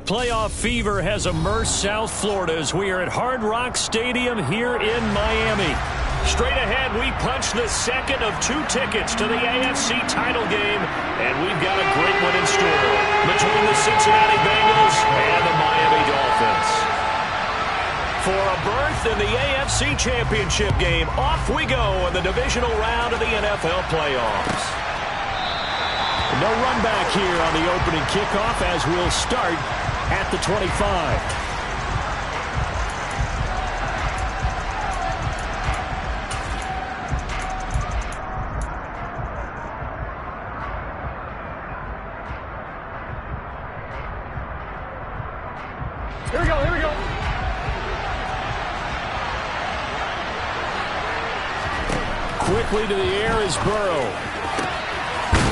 Playoff fever has immersed South Florida as we are at Hard Rock Stadium here in Miami. Straight ahead, we punch the second of 2 tickets to the AFC title game, and we've got a great one in store between the Cincinnati Bengals and the Miami Dolphins. For a berth in the AFC Championship game, off we go in the divisional round of the NFL playoffs. No run back here on the opening kickoff as we'll start at the 25. Here we go. Quickly to the air is Burrow.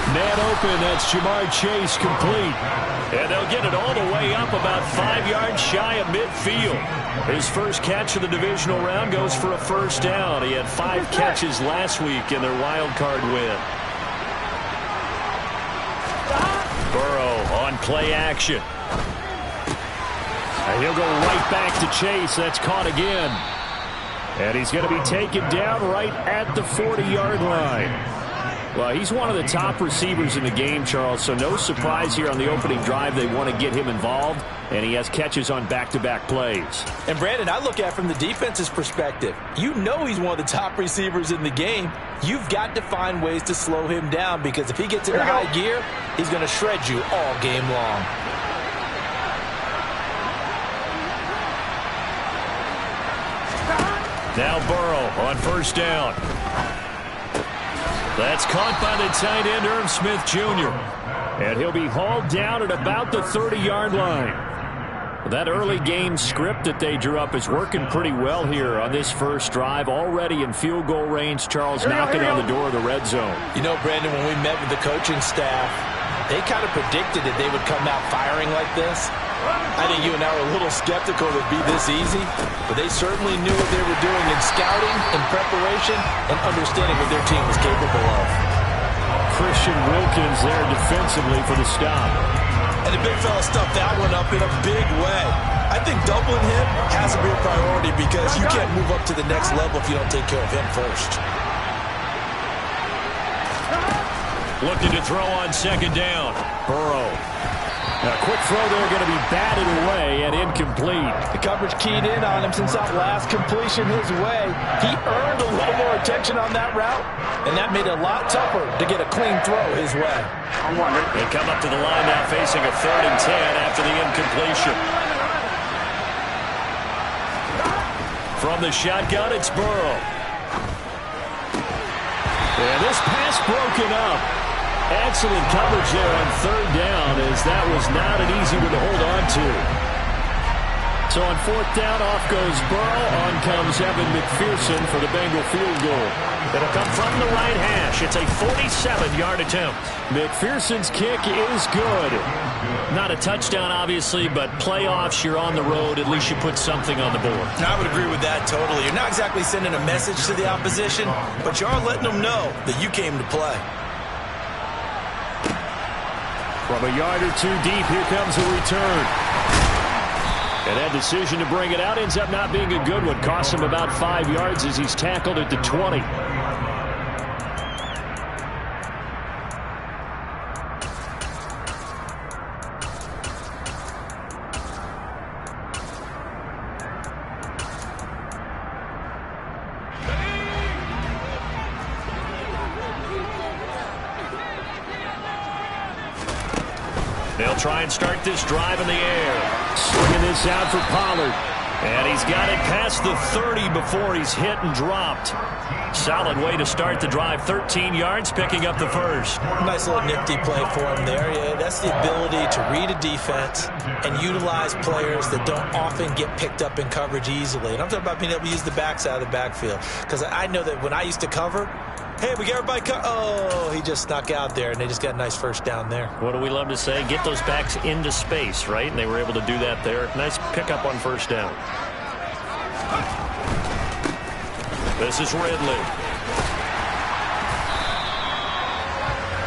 Man open, that's Jamar Chase complete. And they'll get it all the way up about 5 yards shy of midfield. His first catch of the divisional round goes for a first down. He had 5 catches last week in their wild card win. Burrow on play action. And he'll go right back to Chase. That's caught again. And he's going to be taken down right at the 40-yard line. Well, he's one of the top receivers in the game, Charles, so no surprise here on the opening drive they want to get him involved, and he has catches on back-to-back plays. And, Brandon, I look at it from the defense's perspective. You know he's one of the top receivers in the game. You've got to find ways to slow him down because if he gets into high gear, he's going to shred you all game long. Now Burrow on first down. That's caught by the tight end, Irv Smith Jr. And he'll be hauled down at about the 30-yard line. That early game script that they drew up is working pretty well here on this first drive. Already in field goal range, Charles knocking on the door of the red zone. You know, Brandon, when we met with the coaching staff, they kind of predicted that they would come out firing like this. I think you and I were a little skeptical it would be this easy, but they certainly knew what they were doing in scouting, in preparation, and understanding what their team was capable of. Christian Wilkins there defensively for the stop. And the big fella stuffed that one up in a big way. I think doubling him has to be a priority because you can't move up to the next level if you don't take care of him first. Looking to throw on second down. Burrow. A quick throw there going to be batted away and incomplete. The coverage keyed in on him since that last completion his way. He earned a little more attention on that route, and that made it a lot tougher to get a clean throw his way. They come up to the line now facing a 3rd and 10 after the incompletion. From the shotgun, it's Burrow. And this pass broken up. Excellent coverage there on 3rd down as that was not an easy one to hold on to. So on 4th down, off goes Burrow. On comes Evan McPherson for the Bengal field goal. It'll come from the right hash. It's a 47-yard attempt. McPherson's kick is good. Not a touchdown, obviously, but playoffs, you're on the road. At least you put something on the board. I would agree with that totally. You're not exactly sending a message to the opposition, but you are letting them know that you came to play. From a yard or 2 deep, here comes a return. And that decision to bring it out ends up not being a good one. Costs him about 5 yards as he's tackled at the 20. They'll try and start this drive in the air. Swinging this out for Pollard. And he's got it past the 30 before he's hit and dropped. Solid way to start the drive. 13 yards, picking up the first. Nice little nifty play for him there. Yeah, that's the ability to read a defense and utilize players that don't often get picked up in coverage easily. And I'm talking about being able to use the backside of the backfield. Because I know that when I used to cover, hey, we got everybody oh, he just snuck out there, and they just got a nice first down there. What do we love to say? Get those backs into space, right? And they were able to do that there. Nice pickup on first down. This is Ridley.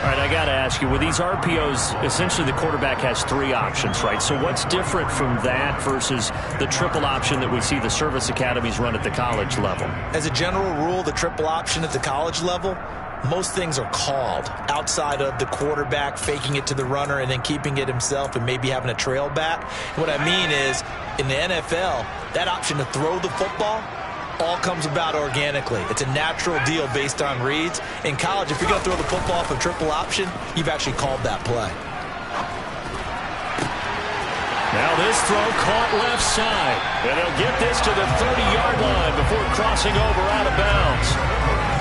All right, I got to ask you, with these RPOs, essentially the quarterback has 3 options, right? So what's different from that versus the triple option that we see the service academies run at the college level? As a general rule, the triple option at the college level, most things are called outside of the quarterback faking it to the runner and then keeping it himself and maybe having a trail back. What I mean is, in the NFL, that option to throw the football all comes about organically. It's a natural deal based on reads. In college, if you're going to throw the football off a triple option, you've actually called that play. Now this throw caught left side. And he'll get this to the 30-yard line before crossing over out of bounds.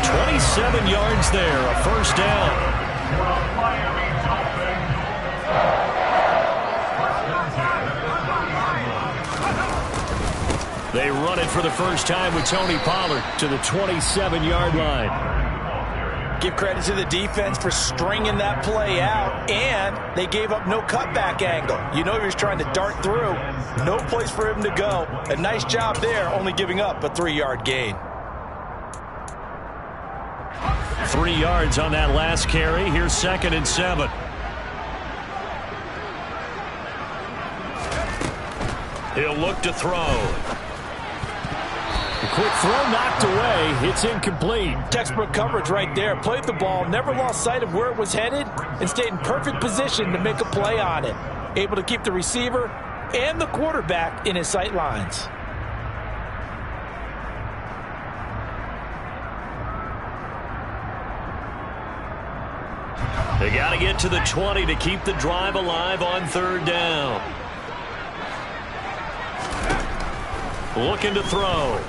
27 yards there, a first down. They run it for the first time with Tony Pollard to the 27-yard line. Give credit to the defense for stringing that play out, and they gave up no cutback angle. You know he was trying to dart through. No place for him to go. A nice job there, only giving up a 3-yard gain. 3 yards on that last carry. Here's 2nd and 7. He'll look to throw. A quick throw knocked away. It's incomplete. Textbook coverage right there. Played the ball, never lost sight of where it was headed, and stayed in perfect position to make a play on it. Able to keep the receiver and the quarterback in his sight lines. They got to get to the 20 to keep the drive alive on 3rd down. Looking to throw.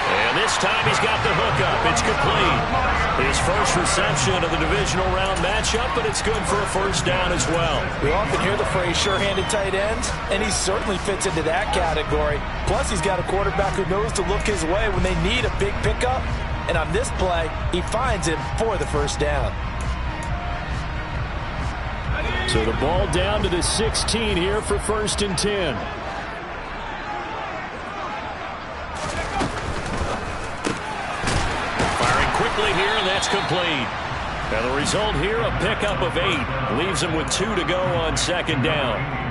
And this time he's got the hookup. It's complete. His first reception of the divisional round matchup, but it's good for a first down as well. We often hear the phrase sure-handed tight ends, and he certainly fits into that category. Plus, he's got a quarterback who knows to look his way when they need a big pickup. And on this play, he finds him for the first down. So the ball down to the 16 here for 1st and 10. Firing quickly here, and that's complete. And the result here, a pickup of 8. Leaves him with 2 to go on 2nd down.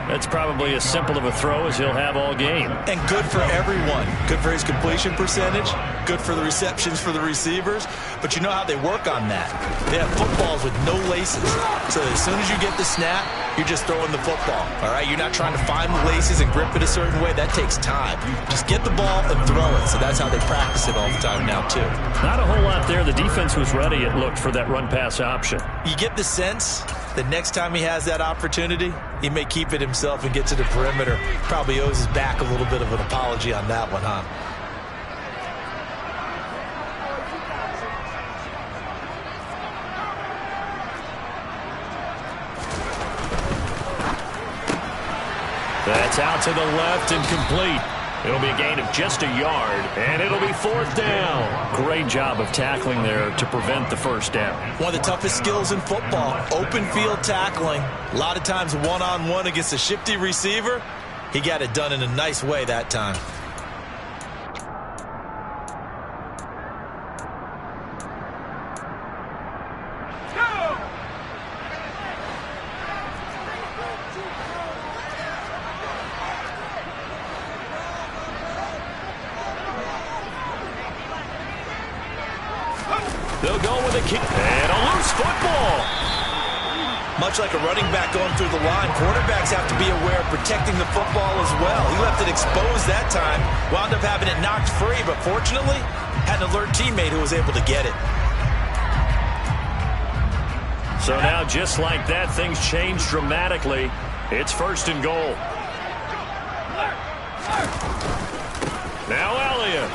That's probably as simple of a throw as he'll have all game. And good for everyone. Good for his completion percentage. Good for the receptions for the receivers. But you know how they work on that. They have footballs with no laces. So as soon as you get the snap, you're just throwing the football. All right? You're not trying to find the laces and grip it a certain way. That takes time. Just get the ball and throw it. So that's how they practice it all the time now, too. Not a whole lot there. The defense was ready, it looked, for that run-pass option. You get the sense the next time he has that opportunity, he may keep it himself and get to the perimeter. Probably owes his back a little bit of an apology on that one, huh? That's out to the left and complete. It'll be a gain of just a yard, and it'll be 4th down. Great job of tackling there to prevent the first down. One of the toughest skills in football, open field tackling. A lot of times one-on-one against a shifty receiver. He got it done in a nice way that time. They'll go with a kick and a loose football. Much like a running back going through the line, quarterbacks have to be aware of protecting the football as well. He left it exposed that time, wound up having it knocked free, but fortunately, had an alert teammate who was able to get it. So now, just like that, things change dramatically. It's 1st and goal. Now Elliott.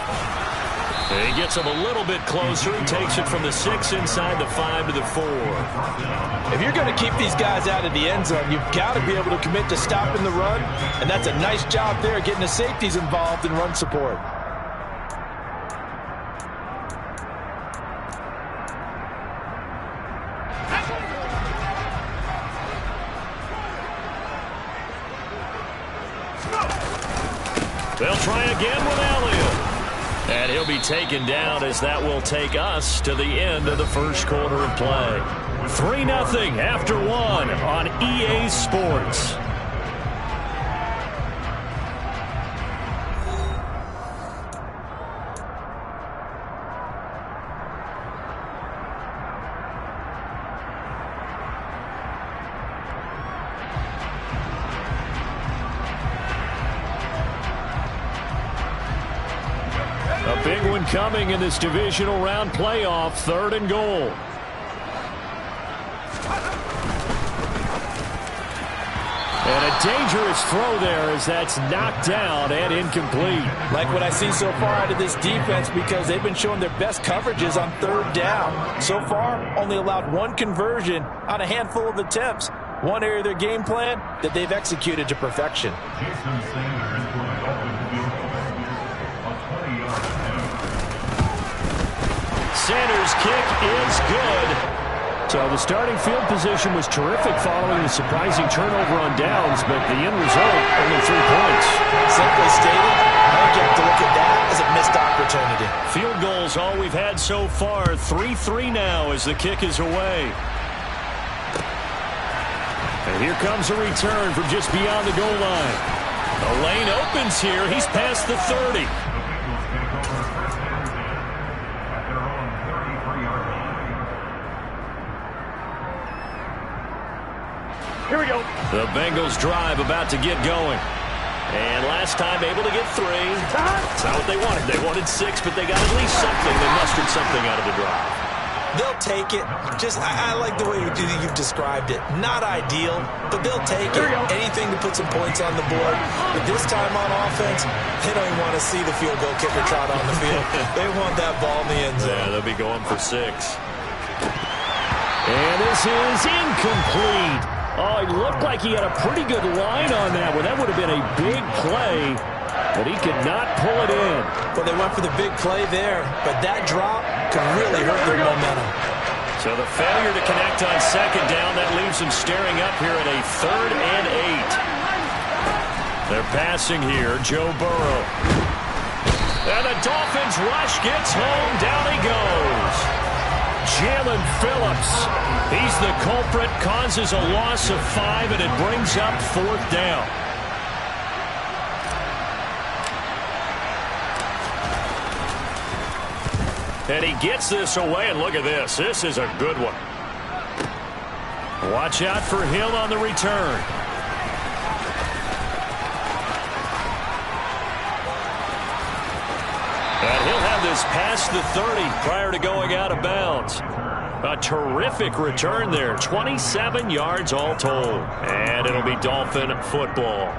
He gets him a little bit closer. He takes it from the 6 inside the 5 to the 4. If you're going to keep these guys out of the end zone, you've got to be able to commit to stopping the run, and that's a nice job there getting the safeties involved in run support. They'll try again with Elliott. And he'll be taken down as that will take us to the end of the first quarter of play. 3-0 after 1 on EA Sports. A big one coming in this divisional round playoff, 3rd and goal. And a dangerous throw there as that's knocked down and incomplete. Like what I see so far out of this defense, because they've been showing their best coverages on 3rd down. So far, only allowed 1 conversion on a handful of attempts. One area of their game plan that they've executed to perfection. Sanders' kick is good. So the starting field position was terrific following the surprising turnover on downs, but the end result, only 3 points. Simply stated, I think you have to look at that as a missed opportunity. Field goals all we've had so far. 3-3 now as the kick is away. And here comes a return from just beyond the goal line. The lane opens here. He's past the 30. Here we go. The Bengals drive about to get going. And last time able to get 3. It's not what they wanted. They wanted 6, but they got at least something. They mustered something out of the drive. They'll take it. I like the way you've described it. Not ideal, but they'll take it. Anything to put some points on the board. But this time on offense, they don't even want to see the field goal kicker trot on the field. They want that ball in the end zone. Yeah, they'll be going for 6. And this is incomplete. Oh, it looked like he had a pretty good line on that one. That would have been a big play, but he could not pull it in. Well, they went for the big play there, but that drop could really hurt their momentum. So the failure to connect on 2nd down, that leaves them staring up here at a 3rd and 8. They're passing here, Joe Burrow. And the Dolphins rush gets home, down he goes. Jalen Phillips, he's the culprit, causes a loss of 5, and it brings up 4th down. And he gets this away, and look at this. This is a good one. Watch out for him on the return. And he'll have this past the 30 prior to going out of bounds. A terrific return there. 27 yards all told. And it'll be Dolphin football.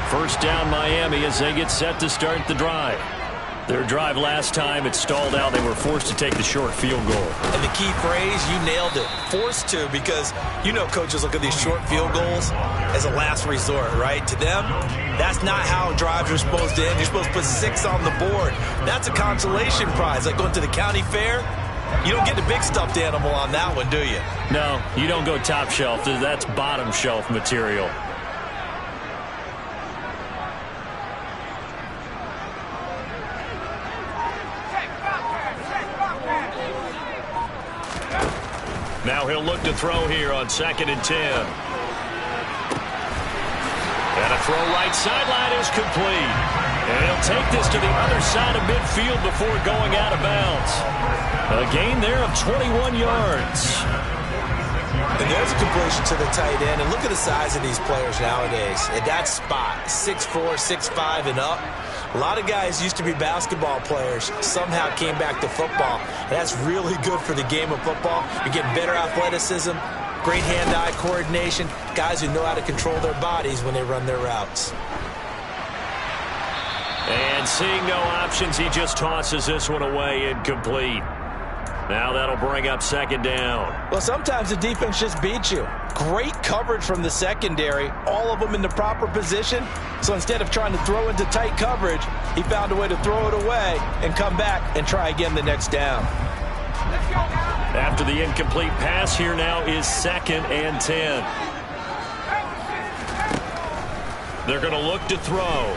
First down Miami as they get set to start the drive. Their drive last time, it stalled out. They were forced to take the short field goal. And the key phrase, you nailed it. Forced to, because you know coaches look at these short field goals as a last resort, right? To them, that's not how drives are supposed to end. You're supposed to put 6 on the board. That's a consolation prize, like going to the county fair. You don't get the big stuffed animal on that one, do you? No, you don't go top shelf. That's bottom shelf material. Now he'll look to throw here on 2nd and 10. And a throw right sideline is complete. And he'll take this to the other side of midfield before going out of bounds. A gain there of 21 yards. And there's a completion to the tight end. And look at the size of these players nowadays. At that spot, 6'4", 6'5", and up. A lot of guys used to be basketball players, somehow came back to football. And that's really good for the game of football. You're getting better athleticism, great hand-eye coordination, guys who know how to control their bodies when they run their routes. And seeing no options, he just tosses this one away, incomplete. Now that'll bring up 2nd down. Well, sometimes the defense just beats you. Great coverage from the secondary, all of them in the proper position. So instead of trying to throw into tight coverage, he found a way to throw it away and come back and try again the next down. After the incomplete pass, here now is 2nd and 10. They're going to look to throw.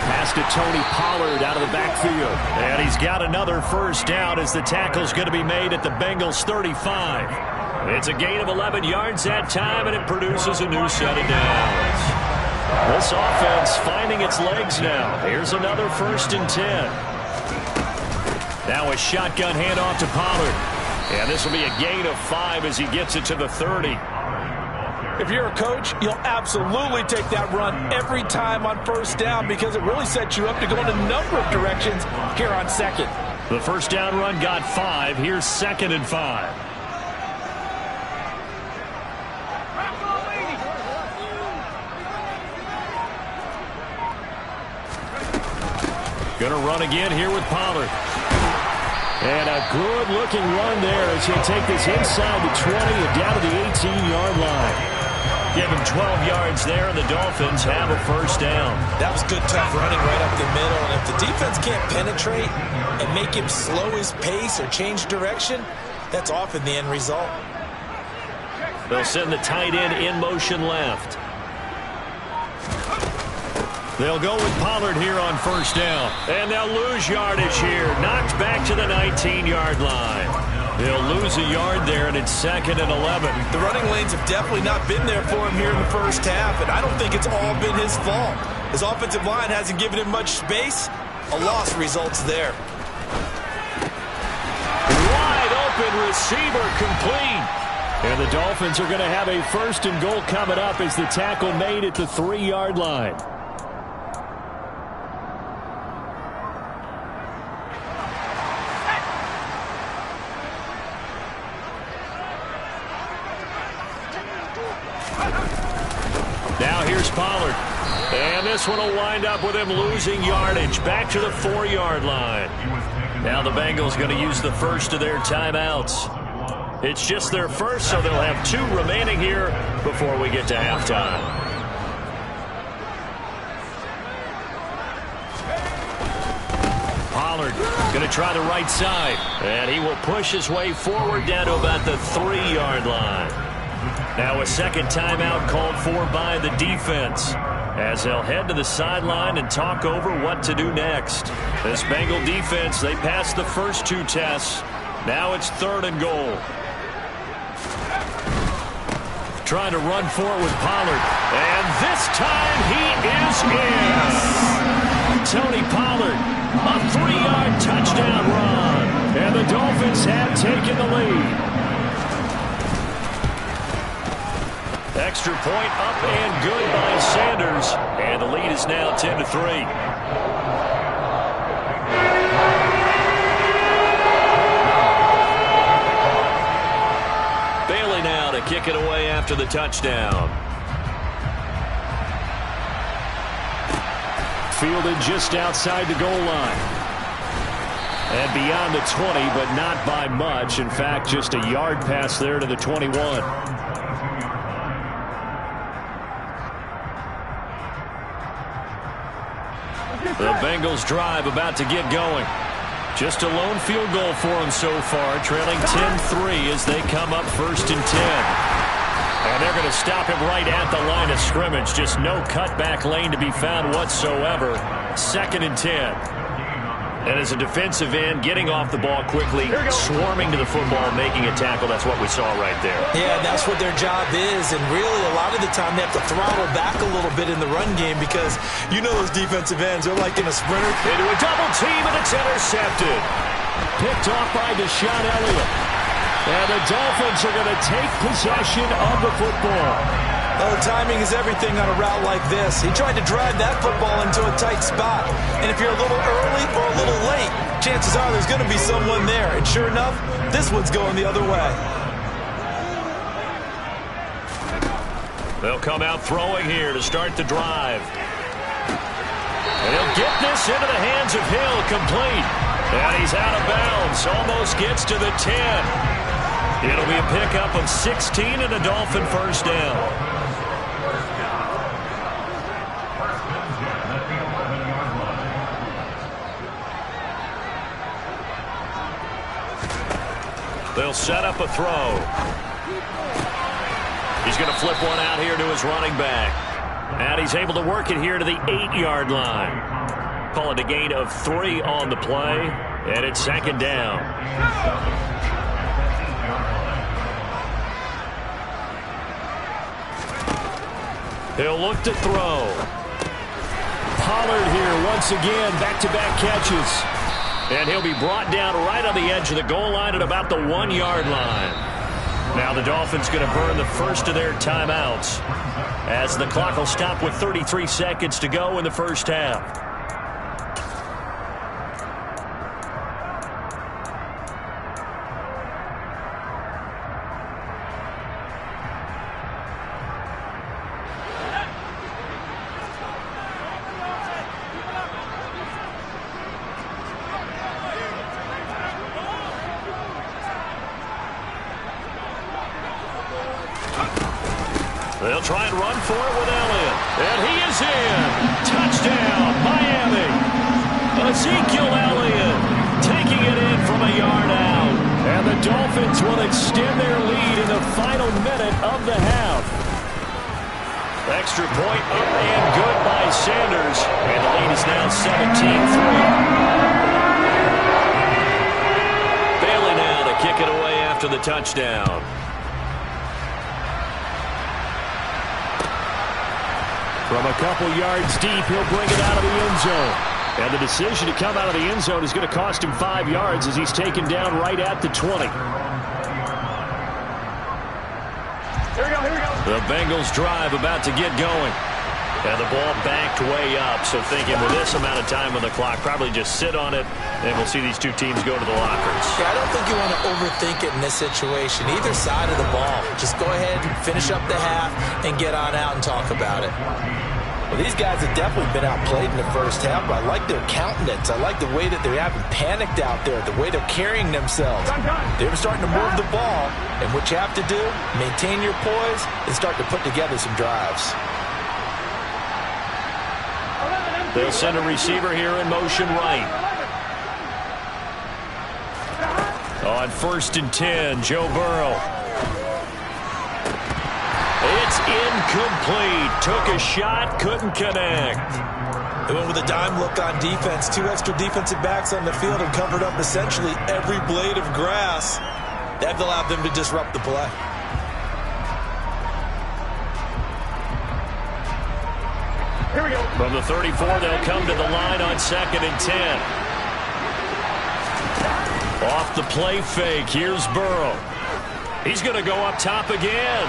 Pass to Tony Pollard out of the backfield. And he's got another first down as the tackle's going to be made at the Bengals 35. It's a gain of 11 yards that time, and it produces a new set of downs. This offense finding its legs now. Here's another 1st and 10. Now a shotgun handoff to Pollard. And this will be a gain of 5 as he gets it to the 30. If you're a coach, you'll absolutely take that run every time on 1st down because it really sets you up to go in a number of directions here on 2nd. The 1st down run got 5. Here's 2nd and 5. Going to run again here with Pollard. And a good-looking run there as he'll take this inside the 20 and down to the 18-yard line. Give him 12 yards there, and the Dolphins have a 1st down. That was good, tough running right up the middle. And if the defense can't penetrate and make him slow his pace or change direction, that's often the end result. They'll send the tight end in motion left. They'll go with Pollard here on 1st down. And they'll lose yardage here. Knocked back to the 19-yard line. They'll lose a yard there, and it's 2nd and 11. The running lanes have definitely not been there for him here in the 1st half, and I don't think it's all been his fault. His offensive line hasn't given him much space. A loss results there. Wide open receiver complete. And the Dolphins are going to have a 1st and goal coming up as the tackle made at the 3-yard line. Now here's Pollard. And this one will wind up with him losing yardage back to the 4-yard line. Now the Bengals going to use the first of their timeouts. It's just their first, so they'll have 2 remaining here before we get to halftime. Pollard going to try the right side. And he will push his way forward down to about the 3-yard line. Now a second timeout called for by the defense as they'll head to the sideline and talk over what to do next. This Bengal defense, they passed the first 2 tests. Now it's 3rd and goal. Trying to run for it with Pollard. And this time he is in. Tony Pollard, a 3-yard touchdown run. And the Dolphins have taken the lead. Extra point up and good by Sanders. And the lead is now 10-3. Bailey now to kick it away after the touchdown. Fielded just outside the goal line. And beyond the 20, but not by much. In fact, just a yard pass there to the 21. The Bengals drive about to get going. Just a lone field goal for them so far, trailing 10-3 as they come up 1st and 10. And they're going to stop him right at the line of scrimmage. Just no cutback lane to be found whatsoever. 2nd and 10. And as a defensive end, getting off the ball quickly, swarming to the football, making a tackle. That's what we saw right there. Yeah, that's what their job is. And really, a lot of the time, they have to throttle back a little bit in the run game because you know those defensive ends, they're like in a sprinter. Into a double team, and it's intercepted. Picked off by Deshaun Elliott. And the Dolphins are going to take possession of the football. Oh, timing is everything on a route like this. He tried to drive that football into a tight spot. And if you're a little early or a little late, chances are there's going to be someone there. And sure enough, this one's going the other way. They'll come out throwing here to start the drive. And he'll get this into the hands of Hill, complete. And he's out of bounds, almost gets to the 10. It'll be a pickup of 16 and a Dolphin 1st down. They'll set up a throw. He's going to flip one out here to his running back. And he's able to work it here to the 8-yard line. Call it a gain of 3 on the play, and it's second down. He'll look to throw. Pollard here once again, back-to-back catches. And he'll be brought down right on the edge of the goal line at about the 1-yard line. Now the Dolphins going to burn the first of their timeouts as the clock will stop with 33 seconds to go in the first half. They'll try and run for it with Elliott. And he is in. Touchdown, Miami. Ezekiel Elliott taking it in from a yard out. And the Dolphins will extend their lead in the final minute of the half. Extra point up and good by Sanders. And the lead is now 17-3. Bailey now to kick it away after the touchdown. From a couple yards deep, he'll bring it out of the end zone. And the decision to come out of the end zone is going to cost him 5 yards as he's taken down right at the 20. Here we go, here we go. The Bengals drive about to get going. And the ball backed way up. So thinking with this amount of time on the clock, probably just sit on it, and we'll see these two teams go to the lockers. Yeah, I don't think you want to overthink it in this situation. Either side of the ball. Just go ahead and finish up the half and get on out and talk about it. Well, these guys have definitely been outplayed in the first half, but I like their countenance. I like the way that they haven't panicked out there, the way they're carrying themselves. They're starting to move the ball, and what you have to do, maintain your poise and start to put together some drives. They'll send a receiver here in motion right. On 1st and 10, Joe Burrow. It's incomplete. Took a shot, couldn't connect. They went with a dime look on defense. 2 extra defensive backs on the field and covered up essentially every blade of grass. That allowed them to disrupt the play. Here we go. From the 34, they'll come to the line on 2nd and 10. Off the play fake, here's Burrow. He's going to go up top again.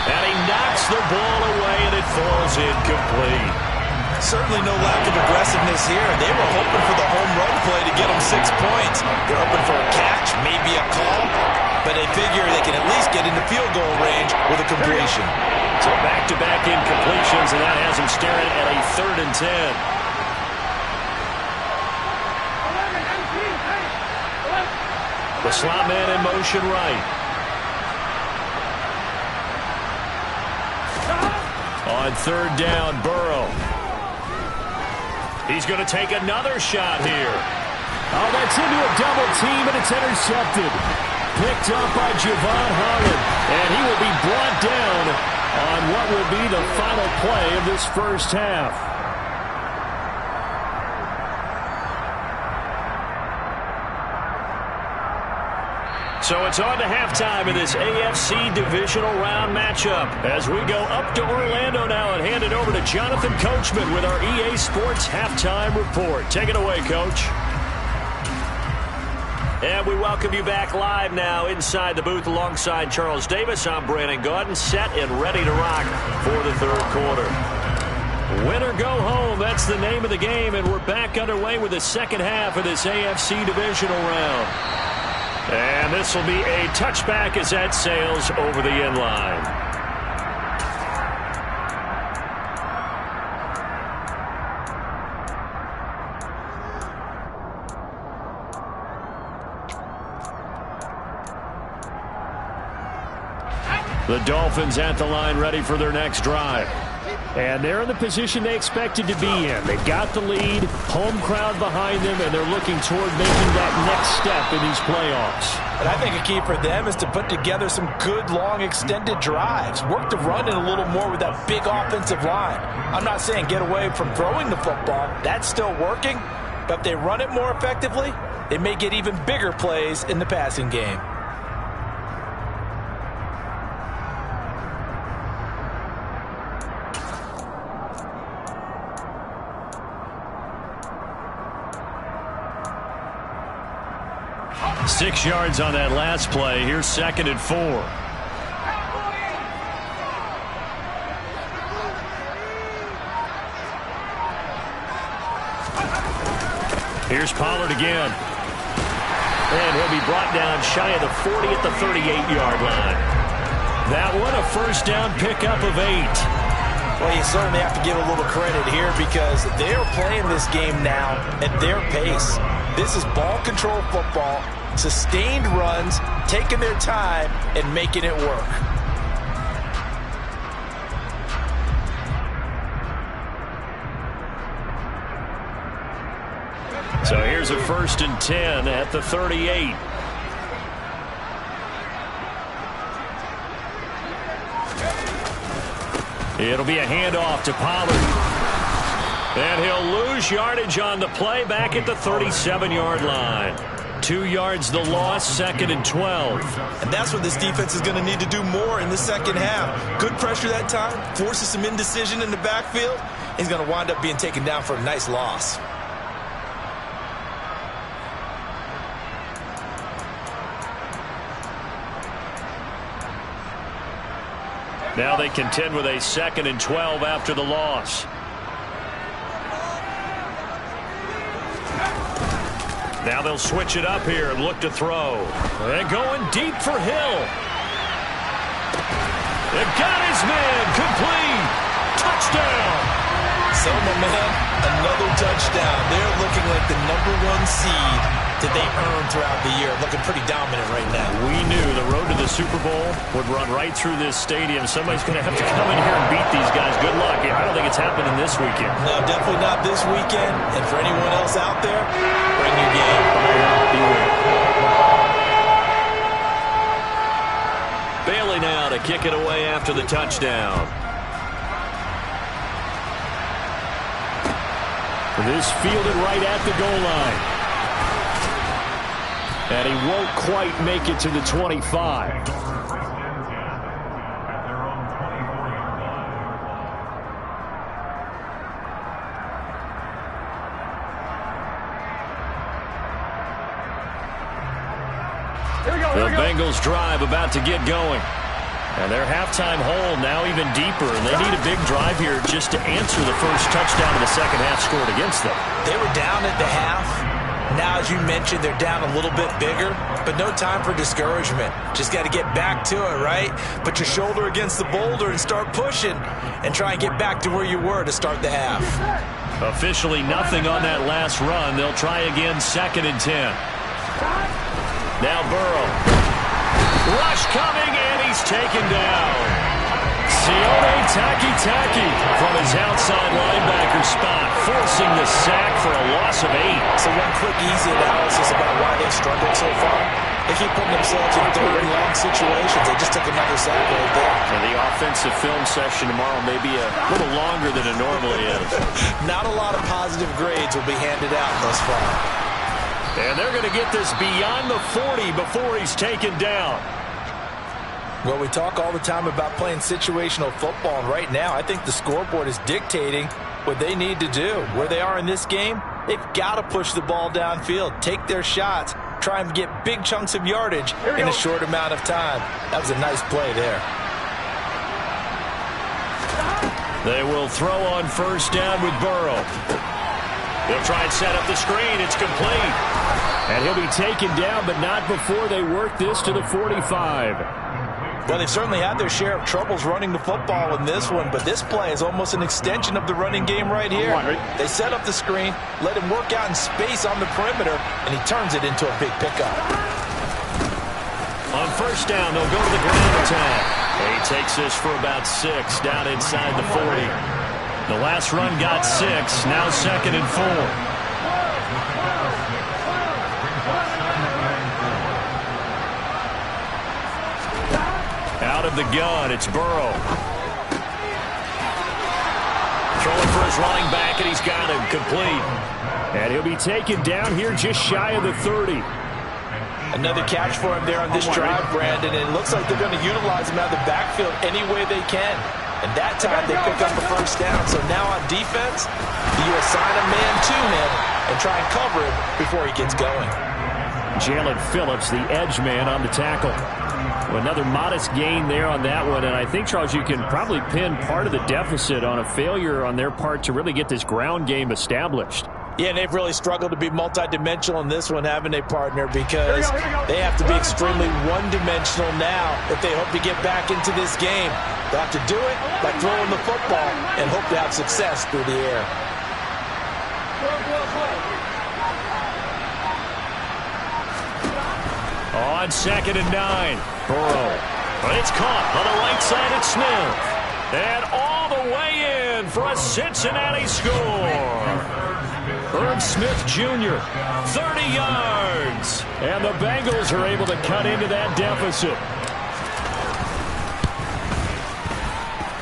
And he knocks the ball away, and it falls incomplete. Certainly no lack of aggressiveness here. They were hoping for the home run play to get them 6 points. They're hoping for a catch, maybe a call, but they figure they can at least get into field goal range with a completion. So back-to-back incompletions, and that has him staring at a 3rd and 10. The slot man in motion right. On 3rd down, Burrow. He's going to take another shot here. Oh, that's into a double team, and it's intercepted. Picked up by Javon Holland, and he will be brought down on what will be the final play of this first half. So it's on to halftime in this AFC divisional round matchup as we go up to Orlando now and hand it over to Jonathan Coachman with our EA Sports halftime report. Take it away, Coach. And we welcome you back live now inside the booth alongside Charles Davis. I'm Brandon Gaudin, set and ready to rock for the 3rd quarter. Win or go home, that's the name of the game, and we're back underway with the second half of this AFC divisional round. And this will be a touchback as that sails over the end line. The Dolphins at the line ready for their next drive. And they're in the position they expected to be in. They've got the lead, home crowd behind them, and they're looking toward making that next step in these playoffs. And I think a key for them is to put together some good, long, extended drives. Work the run in a little more with that big offensive line. I'm not saying get away from throwing the football. That's still working. But if they run it more effectively, they may get even bigger plays in the passing game. Six yards on that last play. Here's 2nd and 4. Here's Pollard again. And he'll be brought down shy of the 40 at the 38-yard line. That one a first down pickup of 8. Well, you certainly have to give a little credit here because they're playing this game now at their pace. This is ball control football, sustained runs, taking their time and making it work. So here's a 1st and 10 at the 38. It'll be a handoff to Pollard. And he'll lose yardage on the play back at the 37-yard line. 2 yards the loss, 2nd and 12. And that's what this defense is going to need to do more in the second half. Good pressure that time, forces some indecision in the backfield. He's going to wind up being taken down for a nice loss. Now they contend with a 2nd and 12 after the loss. Now they'll switch it up here and look to throw. And going deep for Hill. They got his man. Complete. Touchdown. Selma, man, another touchdown. They're looking like the #1 seed that they earned throughout the year. Looking pretty dominant right now. We knew the road to the Super Bowl would run right through this stadium. Somebody's going to have to come in here and beat these guys. Good luck. I don't think it's happening this weekend. No, definitely not this weekend. And for anyone else out there, bring your game. Bailey now to kick it away after the touchdown. This fielded right at the goal line. And he won't quite make it to the 25. The Bengals drive about to get going. And their halftime hole now even deeper, and they need a big drive here just to answer the first touchdown of the second half scored against them. They were down at the half. Now, as you mentioned, they're down a little bit bigger, but no time for discouragement. Just got to get back to it, right? Put your shoulder against the boulder and start pushing and try and get back to where you were to start the half. Officially nothing on that last run. They'll try again, 2nd and 10. Now Burrow. Rush coming, and he's taken down. Sione Taki from his outside linebacker spot, forcing the sack for a loss of 8. So one quick, easy analysis about why they've struggled so far. They keep putting themselves in 3rd and long situations. They just took another sack right there. And the offensive film session tomorrow may be a little longer than it normally is. Not a lot of positive grades will be handed out thus far. And they're going to get this beyond the 40 before he's taken down. Well, we talk all the time about playing situational football, and right now I think the scoreboard is dictating what they need to do. Where they are in this game, they've got to push the ball downfield, take their shots, try and get big chunks of yardage in a short amount of time. That was a nice play there. They will throw on first down with Burrow. They'll try and set up the screen. It's complete. And he'll be taken down, but not before they work this to the 45. Well, they've certainly had their share of troubles running the football in this one, but this play is almost an extension of the running game right here. They set up the screen, let him work out in space on the perimeter, and he turns it into a big pickup. On first down, they'll go to the ground attack. He takes this for about 6 down inside the 40. The last run got 6. Now 2nd and 4. Out of the gun, it's Burrow. Throwing for his running back, and he's got him complete. And he'll be taken down here just shy of the 30. Another catch for him there on this drive, Brandon, and it looks like they're going to utilize him out of the backfield any way they can. And that time they pick up a first down. So now on defense, you assign a man to him and try and cover him before he gets going. Jalen Phillips, the edge man, on the tackle. Another modest gain there on that one. And I think, Charles, you can probably pin part of the deficit on a failure on their part to really get this ground game established. Yeah, and they've really struggled to be multidimensional in this one, haven't they, partner? Because they have to be extremely one-dimensional now if they hope to get back into this game. They'll have to do it by throwing the football and hope to have success through the air. On 2nd and 9, Burrow. But it's caught on the right side at Smith. And all the way in for a Cincinnati score. Herb Smith Jr., 30 yards. And the Bengals are able to cut into that deficit.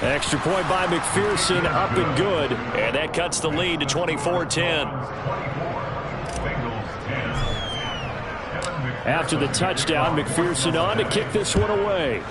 Extra point by McPherson, up and good. And that cuts the lead to 24-10. After the touchdown, McPherson on to kick this one away.